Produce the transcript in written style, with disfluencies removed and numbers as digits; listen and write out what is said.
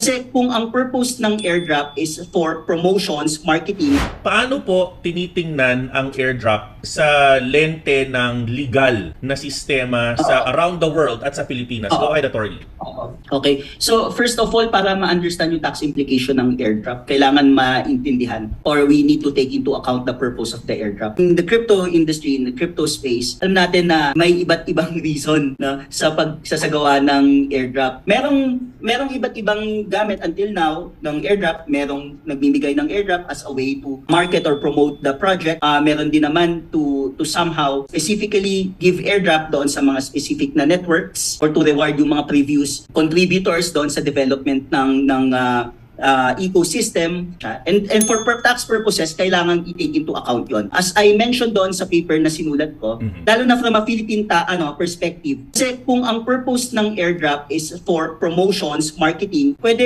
Kasi kung ang purpose ng airdrop is for promotions, marketing. Paano po tinitingnan ang airdrop sa lente ng legal na sistema sa around the world at sa Pilipinas? Go ahead, attorney. Okay. So first of all, para ma-understand yung tax implication ng airdrop, kailangan maintindihan or we need to take into account the purpose of the airdrop. In the crypto industry, in the crypto space, alam natin na may iba't ibang reason na sa pagsasagawa ng airdrop. Merong iba't ibang gamit until now ng airdrop. Merong nagbibigay ng airdrop as a way to market or promote the project. Meron din naman to somehow specifically give airdrop doon sa mga specific na networks or to reward yung mga previous contributors doon sa development ng ecosystem. And for tax purposes, kailangan i-take into account yon. As I mentioned doon sa paper na sinulat ko, lalo na from a Philippine perspective, kasi kung ang purpose ng airdrop is for promotions, marketing, pwede